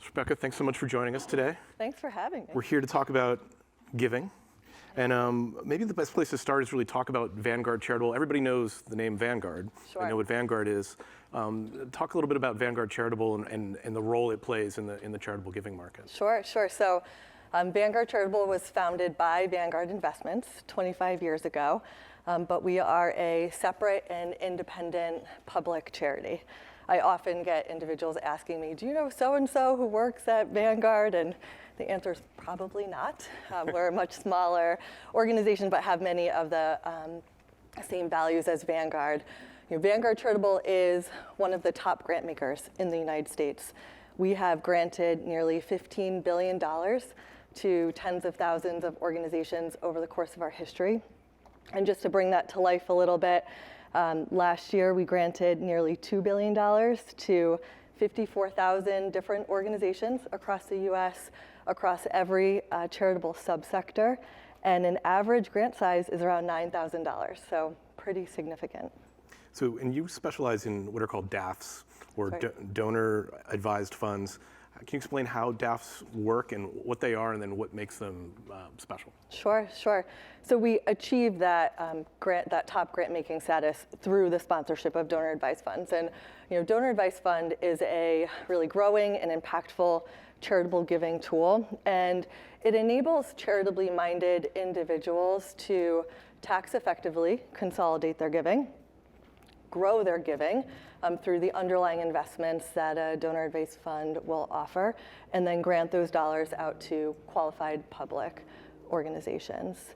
Rebecca, thanks so much for joining us today. Thanks for having me. We're here to talk about giving. And maybe the best place to start is really talk about Vanguard Charitable. Everybody knows the name Vanguard. Sure. They know what Vanguard is. Talk a little bit about Vanguard Charitable and the role it plays in the charitable giving market. Sure. So Vanguard Charitable was founded by Vanguard Investments 25 years ago, but we are a separate and independent public charity. I often get individuals asking me, do you know so-and-so who works at Vanguard? And the answer is probably not. We're a much smaller organization, but have many of the same values as Vanguard. Vanguard Charitable is one of the top grant makers in the United States. We have granted nearly $15 billion to tens of thousands of organizations over the course of our history. And just to bring that to life a little bit, last year we granted nearly $2 billion to 54,000 different organizations across the US, across every charitable subsector, and an average grant size is around $9,000, so pretty significant. So, and you specialize in what are called DAFs, or donor advised funds. Can you explain how DAFs work and what they are and then what makes them special? Sure. So we achieved that that top grant making status through the sponsorship of donor advised funds. And donor advised fund is a really growing and impactful charitable giving tool. And it enables charitably minded individuals to tax effectively consolidate their giving, grow their giving through the underlying investments that a donor advised fund will offer, and then grant those dollars out to qualified public organizations.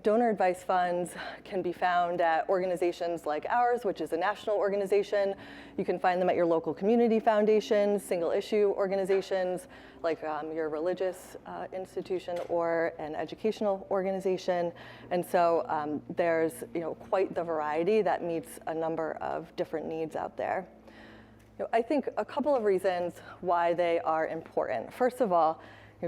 Donor advised funds can be found at organizations like ours, which is a national organization. You can find them at your local community foundations, single issue organizations like your religious institution or an educational organization. And so there's quite the variety that meets a number of different needs out there. I think a couple of reasons why they are important. First of all,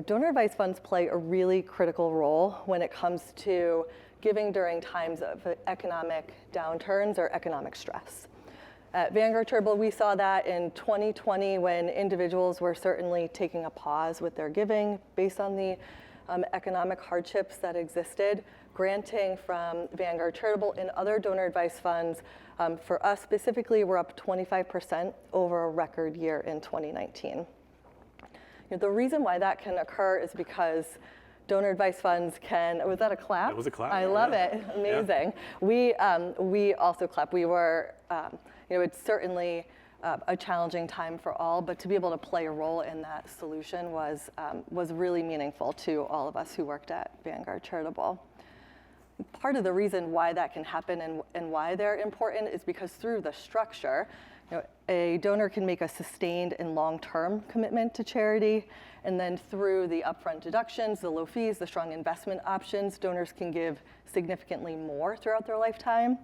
donor advised funds play a really critical role when it comes to giving during times of economic downturns or economic stress. At Vanguard Charitable, we saw that in 2020 when individuals were certainly taking a pause with their giving based on the economic hardships that existed. Granting from Vanguard Charitable and other donor advised funds, for us specifically, we're up 25% over a record year in 2019. The reason why that can occur is because donor advised funds can, was that a clap? It was a clap. I love it, amazing. Yeah. We also clap. We were, it's certainly a challenging time for all, but to be able to play a role in that solution was really meaningful to all of us who worked at Vanguard Charitable. Part of the reason why that can happen and why they're important is because through the structure, a donor can make a sustained and long-term commitment to charity, and then through the upfront deductions, the low fees, the strong investment options, donors can give significantly more throughout their lifetime.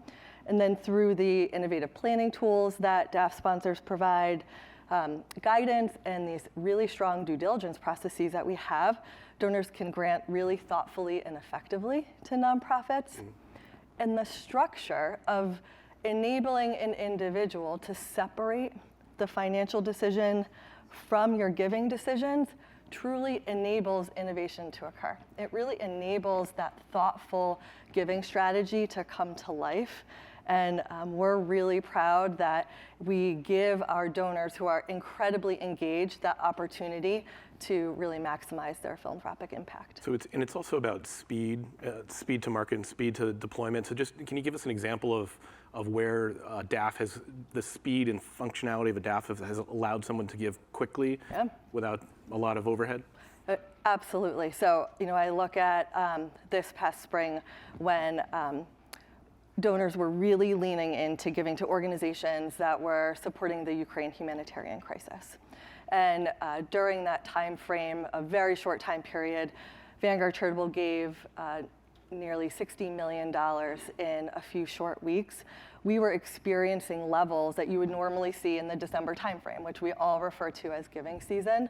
And then through the innovative planning tools that DAF sponsors provide, guidance, and these really strong due diligence processes that we have, donors can grant really thoughtfully and effectively to nonprofits. Mm-hmm. And the structure of enabling an individual to separate the financial decision from your giving decisions truly enables innovation to occur. It really enables that thoughtful giving strategy to come to life. And we're really proud that we give our donors who are incredibly engaged that opportunity to really maximize their philanthropic impact. So it's also about speed to market and speed to deployment. So just, can you give us an example of where DAF has, the speed and functionality of a DAF has allowed someone to give quickly without a lot of overhead? Absolutely. So, I look at this past spring when donors were really leaning into giving to organizations that were supporting the Ukraine humanitarian crisis. And during that time frame, a very short time period, Vanguard Charitable gave nearly $60 million in a few short weeks. We were experiencing levels that you would normally see in the December timeframe, which we all refer to as giving season.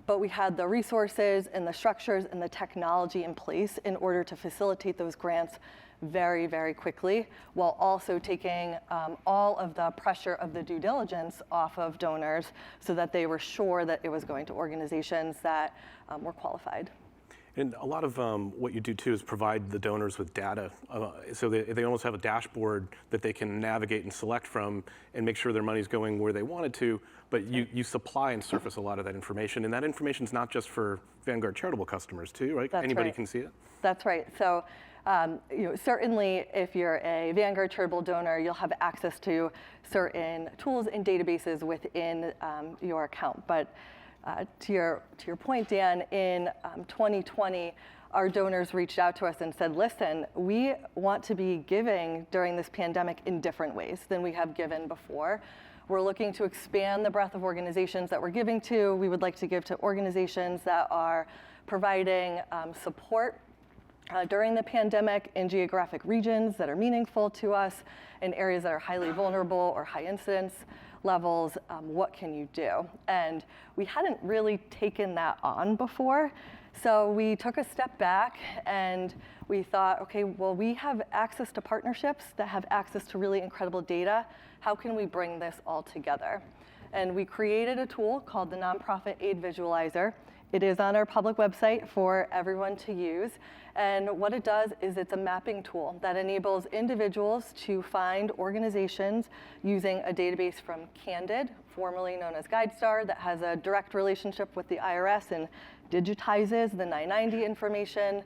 But we had the resources and the structures and the technology in place in order to facilitate those grants very, very quickly, while also taking all of the pressure of the due diligence off of donors so that they were sure that it was going to organizations that were qualified. And a lot of what you do too is provide the donors with data. So they almost have a dashboard that they can navigate and select from and make sure their money's going where they want it to. But you supply and surface a lot of that information. And that information is not just for Vanguard charitable customers too, right? That's Anybody right. can see it? That's right. So certainly if you're a Vanguard charitable donor, you'll have access to certain tools and databases within your account. But to your point, Dan, in 2020, our donors reached out to us and said, listen, we want to be giving during this pandemic in different ways than we have given before. We're looking to expand the breadth of organizations that we're giving to. We would like to give to organizations that are providing support during the pandemic in geographic regions that are meaningful to us, in areas that are highly vulnerable or high incidence levels. What can you do? And we hadn't really taken that on before. So we took a step back and we thought, okay, well, we have access to partnerships that have access to really incredible data. How can we bring this all together? And we created a tool called the Nonprofit Aid Visualizer. It is on our public website for everyone to use. And what it does is it's a mapping tool that enables individuals to find organizations using a database from Candid, formerly known as GuideStar, that has a direct relationship with the IRS and digitizes the 990 information.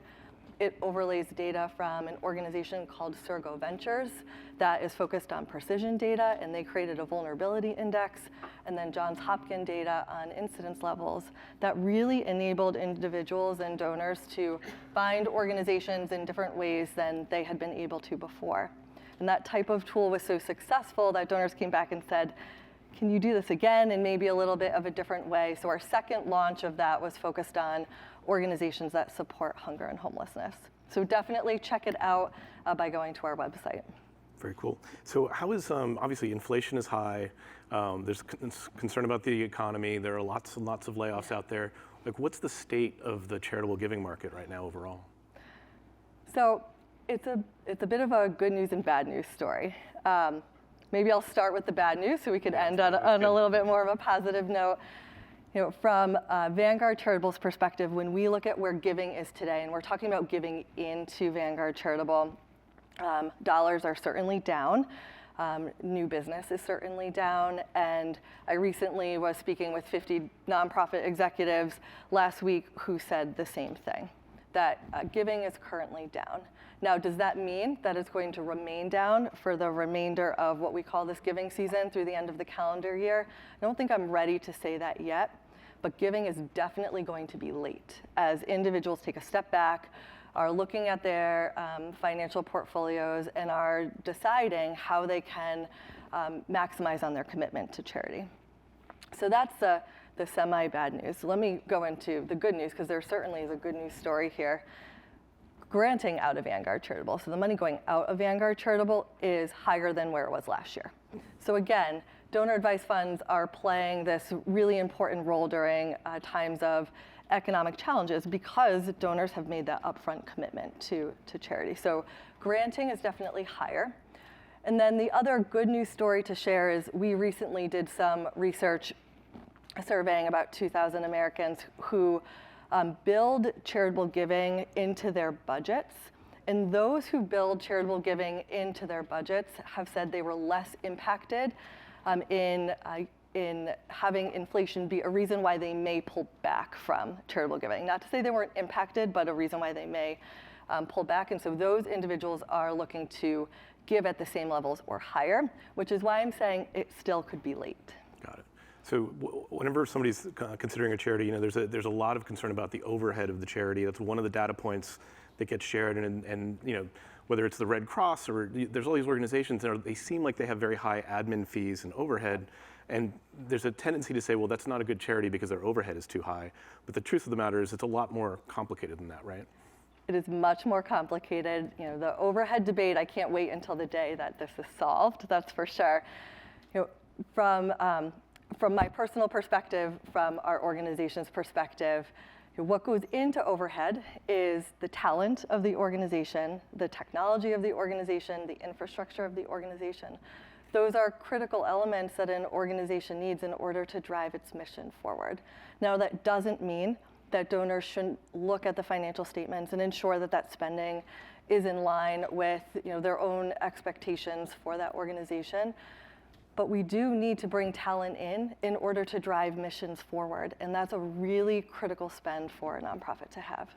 It overlays data from an organization called Sergo Ventures that is focused on precision data, and they created a vulnerability index, and then Johns Hopkins data on incidence levels that really enabled individuals and donors to find organizations in different ways than they had been able to before. And that type of tool was so successful that donors came back and said, can you do this again in maybe a little bit of a different way? So our second launch of that was focused on organizations that support hunger and homelessness. So definitely check it out by going to our website. Very cool. So how is, obviously inflation is high, there's concern about the economy, there are lots and lots of layoffs out there. Like, what's the state of the charitable giving market right now overall? So it's a bit of a good news and bad news story. Maybe I'll start with the bad news so we could end on a little bit more of a positive note. From Vanguard Charitable's perspective, when we look at where giving is today, and we're talking about giving into Vanguard Charitable, dollars are certainly down. New business is certainly down. And I recently was speaking with 50 nonprofit executives last week who said the same thing, that giving is currently down. Now, does that mean that it's going to remain down for the remainder of what we call this giving season through the end of the calendar year? I don't think I'm ready to say that yet, but giving is definitely going to be late as individuals take a step back, are looking at their financial portfolios, and are deciding how they can maximize on their commitment to charity. So that's the semi-bad news. So let me go into the good news, because there certainly is a good news story here. Granting out of Vanguard Charitable, so the money going out of Vanguard Charitable is higher than where it was last year. So again, donor advised funds are playing this really important role during times of economic challenges because donors have made that upfront commitment to charity. So granting is definitely higher. And then the other good news story to share is we recently did some research surveying about 2,000 Americans who build charitable giving into their budgets. And those who build charitable giving into their budgets have said they were less impacted in having inflation be a reason why they may pull back from charitable giving. Not to say they weren't impacted, but a reason why they may pull back. And so those individuals are looking to give at the same levels or higher, which is why I'm saying it still could be late. Got it. So whenever somebody's considering a charity, there's a lot of concern about the overhead of the charity. That's one of the data points that gets shared, and whether it's the Red Cross or there's all these organizations that they seem like they have very high admin fees and overhead, and there's a tendency to say, well, that's not a good charity because their overhead is too high. But the truth of the matter is it's a lot more complicated than that, right? It is much more complicated. The overhead debate, I can't wait until the day that this is solved, that's for sure. From my personal perspective, from our organization's perspective, What goes into overhead is the talent of the organization, the technology of the organization, the infrastructure of the organization. Those are critical elements that an organization needs in order to drive its mission forward. Now, that doesn't mean that donors shouldn't look at the financial statements and ensure that that spending is in line with their own expectations for that organization. But we do need to bring talent in order to drive missions forward. And that's a really critical spend for a nonprofit to have.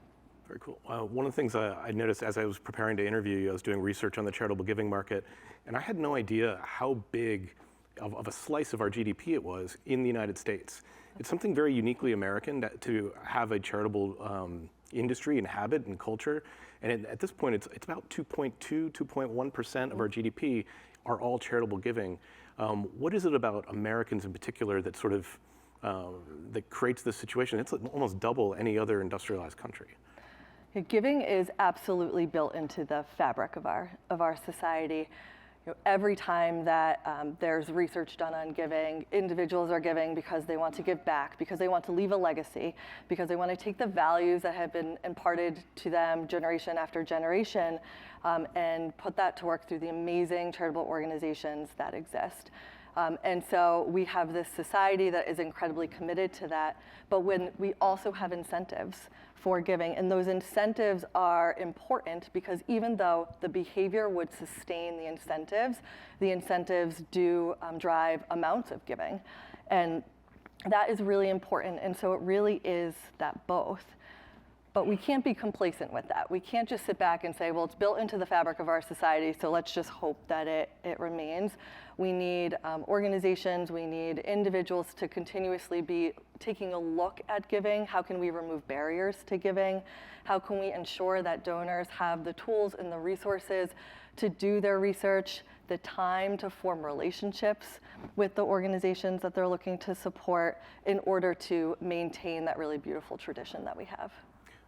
Very cool. One of the things I noticed as I was preparing to interview you, I was doing research on the charitable giving market, and I had no idea how big of a slice of our GDP it was in the United States. It's something very uniquely American to have a charitable industry and habit and culture. And at this point, it's about 2.2, 2.1% of our GDP are all charitable giving. What is it about Americans in particular that sort of that creates this situation? It's almost double any other industrialized country. Giving is absolutely built into the fabric of our society. Every time that there's research done on giving, individuals are giving because they want to give back, because they want to leave a legacy, because they want to take the values that have been imparted to them generation after generation and put that to work through the amazing charitable organizations that exist. And so we have this society that is incredibly committed to that, but when we also have incentives for giving, and those incentives are important because even though the behavior would sustain the incentives do drive amounts of giving. And that is really important, and so it really is that both. But we can't be complacent with that. We can't just sit back and say, well, it's built into the fabric of our society, so let's just hope that it remains. We need organizations, we need individuals to continuously be taking a look at giving. How can we remove barriers to giving? How can we ensure that donors have the tools and the resources to do their research, the time to form relationships with the organizations that they're looking to support in order to maintain that really beautiful tradition that we have?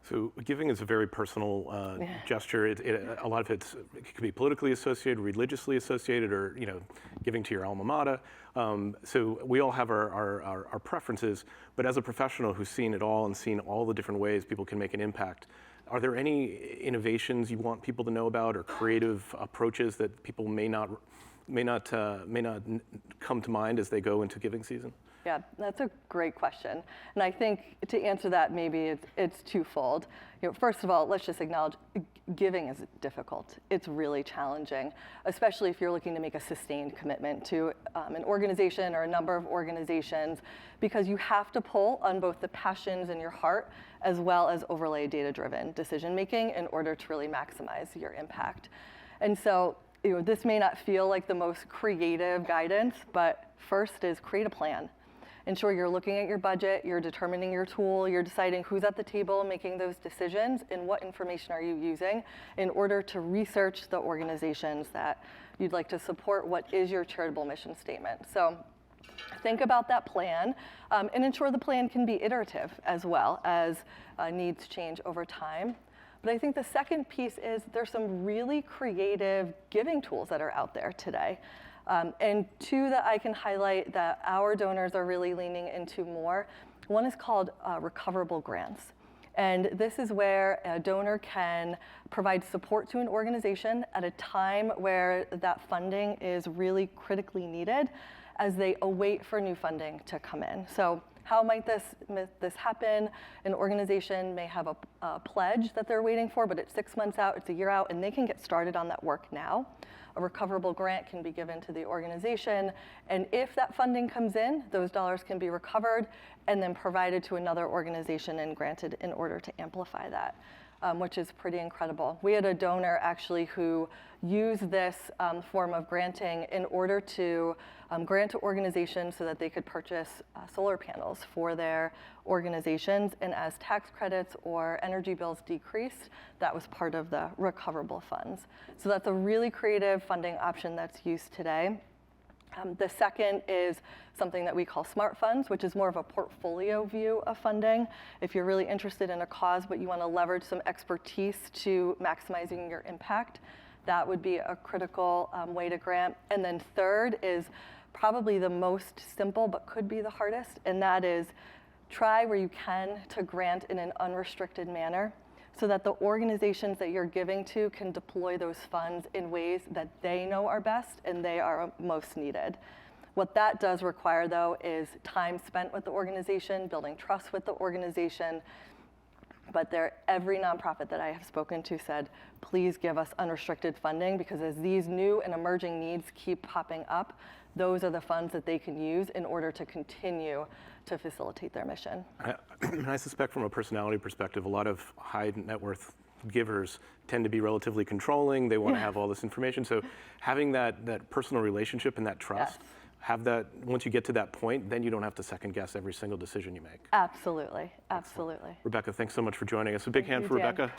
So giving is a very personal gesture. A lot of it could be politically associated, religiously associated, or giving to your alma mater. So we all have our preferences. But as a professional who's seen it all and seen all the different ways people can make an impact, are there any innovations you want people to know about, or creative approaches that people may not come to mind as they go into giving season? Yeah, that's a great question. And I think to answer that, maybe it's twofold. First of all, let's just acknowledge giving is difficult. It's really challenging, especially if you're looking to make a sustained commitment to an organization or a number of organizations, because you have to pull on both the passions in your heart as well as overlay data-driven decision-making in order to really maximize your impact. And so this may not feel like the most creative guidance, but first is create a plan. Ensure you're looking at your budget, you're determining your tool, you're deciding who's at the table making those decisions, and what information are you using in order to research the organizations that you'd like to support. What is your charitable mission statement? So think about that plan and ensure the plan can be iterative as well as needs change over time. But I think the second piece is there's some really creative giving tools that are out there today. And two that I can highlight that our donors are really leaning into more. One is called recoverable grants. And this is where a donor can provide support to an organization at a time where that funding is really critically needed as they await for new funding to come in. So how might this happen? An organization may have a pledge that they're waiting for, but it's 6 months out, it's a year out, and they can get started on that work now. A recoverable grant can be given to the organization, and if that funding comes in, those dollars can be recovered and then provided to another organization and granted in order to amplify that, which is pretty incredible. We had a donor actually who used this form of granting in order to grant to organizations so that they could purchase solar panels for their organizations, and as tax credits or energy bills decreased, that was part of the recoverable funds. So that's a really creative funding option that's used today. The second is something that we call smart funds, which is more of a portfolio view of funding. If you're really interested in a cause, but you want to leverage some expertise to maximizing your impact, that would be a critical way to grant. And then third is probably the most simple, but could be the hardest, and that is try where you can to grant in an unrestricted manner so that the organizations that you're giving to can deploy those funds in ways that they know are best and they are most needed. What that does require, though, is time spent with the organization, building trust with the organization. But every nonprofit that I have spoken to said, please give us unrestricted funding, because as these new and emerging needs keep popping up, those are the funds that they can use in order to continue to facilitate their mission. I suspect from a personality perspective, a lot of high net worth givers tend to be relatively controlling. They want to have all this information. So having that personal relationship and that trust, Yes. have that, once you get to that point, then you don't have to second guess every single decision you make. Absolutely, absolutely. Rebecca, thanks so much for joining us. A big hand for Dan. Rebecca.